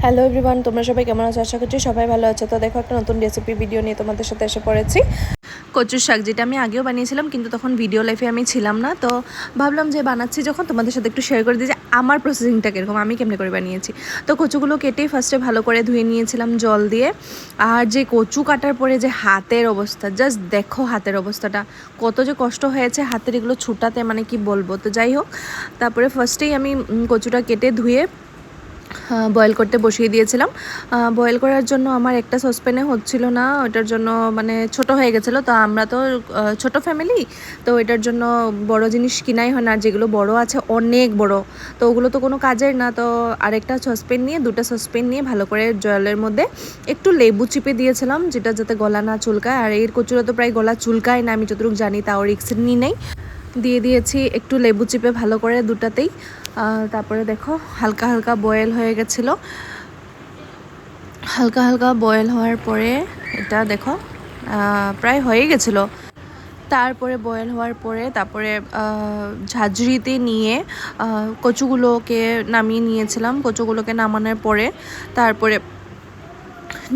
Hello everyone, তোমরা সবাই কেমন আছো? আশা করছি সবাই ভালো আছো। তো দেখো, একটা নতুন রেসিপি ভিডিও নিয়ে তোমাদের সাথে এসে পড়েছি। কচুর শাক, যেটা আমি আগেও বানিয়েছিলাম, কিন্তু তখন ভিডিও লাইফে আমি ছিলাম না। তো ভাবলাম যে বানাচ্ছি যখন, তোমাদের সাথে একটু শেয়ার করে দিই যে আমার প্রসেসিংটা কীরকম, আমি কেমনে করে বানিয়েছি। তো কচুগুলো কেটে ফার্স্টে ভালো করে ধুয়ে নিয়েছিলাম জল দিয়ে। আর যে কচু কাটার পরে যে হাতের অবস্থা, জাস্ট দেখো হাতের অবস্থাটা কত যে কষ্ট হয়েছে হাতের এগুলো ছুটাতে, মানে কি বলবো। তো যাই হোক, তারপরে ফার্স্টেই আমি কচুটা কেটে ধুয়ে বয়েল করতে বসিয়ে দিয়েছিলাম। বয়েল করার জন্য আমার একটা সসপ্যানে হচ্ছিল না, ওটার জন্য মানে ছোট হয়ে গেছিলো। তো আমরা তো ছোট ফ্যামিলি, তো এটার জন্য বড় জিনিস কিনাই হয় না। আর যেগুলো বড় আছে অনেক বড়, তো ওগুলো তো কোনো কাজের না। তো আরেকটা সসপ্যান নিয়ে, দুটো সসপ্যান নিয়ে ভালো করে জলের মধ্যে একটু লেবু চিপে দিয়েছিলাম, যেটা যাতে গলা না চুলকায়। আর এর কচুরা তো প্রায় গলা চুলকায় না, আমি যতটুকু জানি, তাও রিস্ক নিই নেই। দিয়ে দিয়েছি একটু লেবু চিপে ভালো করে দুটাতেই। তারপরে দেখো হালকা হালকা বয়েল হয়ে গেছিলো। হালকা হালকা বয়েল হওয়ার পরে এটা দেখো প্রায় হয়ে গেছিলো। তারপরে বয়েল হওয়ার পরে তারপরে ঝাঁঝরিতে নিয়ে কচুগুলোকে নামিয়ে নিয়েছিলাম। কচুগুলোকে নামানোর পরে তারপরে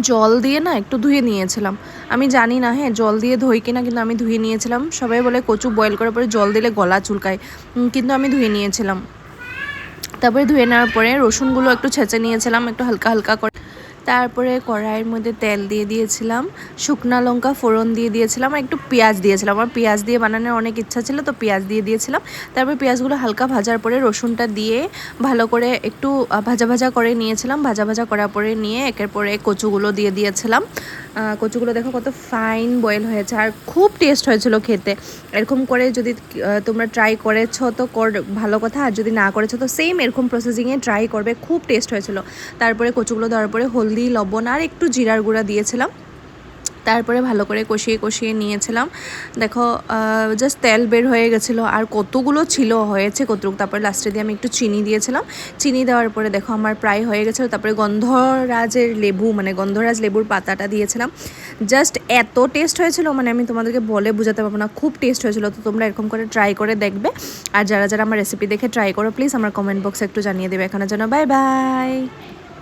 জল দিয়ে না একটু ধুয়ে নিয়েছিলাম। আমি জানি না হ্যাঁ জল দিয়ে ধুই কিনা, কিন্তু আমি ধুয়ে নিয়েছিলাম। সবাই বলে কচু বয়েল করার পরে জল দিলে গলা চুলকায়, কিন্তু আমি ধুয়ে নিয়েছিলাম। তারপরে ধুয়ে নেওয়ার পরে রসুনগুলো একটু ছেঁচে নিয়েছিলাম, একটু হালকা হালকা করে। তারপরে কড়াইয়ের মধ্যে তেল দিয়ে দিয়েছিলাম, শুকনা লঙ্কা ফোড়ন দিয়ে দিয়েছিলাম, আর একটু পেঁয়াজ দিয়েছিলাম। আমার পেঁয়াজ দিয়ে বানানোর অনেক ইচ্ছা ছিল, তো পেঁয়াজ দিয়ে দিয়েছিলাম। তারপরে পেঁয়াজগুলো হালকা ভাজার পরে রসুনটা দিয়ে ভালো করে একটু ভাজা ভাজা করে নিয়েছিলাম। ভাজা ভাজা করার পরে নিয়ে একের পরে কচুগুলো দিয়ে দিয়েছিলাম। কচুগুলো দেখো কত ফাইন বয়েল হয়েছে, আর খুব টেস্ট হয়েছিল খেতে। এরকম করে যদি তোমরা ট্রাই করেছো তো ভালো কথা, আর যদি না করেছো তো সেম এরকম প্রসেসিংয়ে ট্রাই করবে, খুব টেস্ট হয়েছিল। তারপরে কচুগুলো দেওয়ার পরে হলদি, লবণ আর একটু জিরার গুঁড়া দিয়েছিলাম। তারপরে ভালো করে কষিয়ে কষিয়ে নিয়েছিলাম। দেখো জাস্ট তেল বের হয়ে গেছিলো, আর কতগুলো ছিল হয়েছে কতটুকু। তারপরে লাস্টে দিয়ে আমি একটু চিনি দিয়েছিলাম। চিনি দেওয়ার পরে দেখো আমার প্রায় হয়ে গেছিলো। তারপরে গন্ধরাজের লেবু, মানে গন্ধরাজ লেবুর পাতাটা দিয়েছিলাম। জাস্ট এত টেস্ট হয়েছিল, মানে আমি তোমাদেরকে বলে বোঝাতে পারবো না, খুব টেস্ট হয়েছিল। তো তোমরা এরকম করে ট্রাই করে দেখবে। আর যারা যারা আমার রেসিপি দেখে ট্রাই করো, প্লিজ আমার কমেন্ট বক্সে একটু জানিয়ে দেবে। এখানে যেন বাই বাই।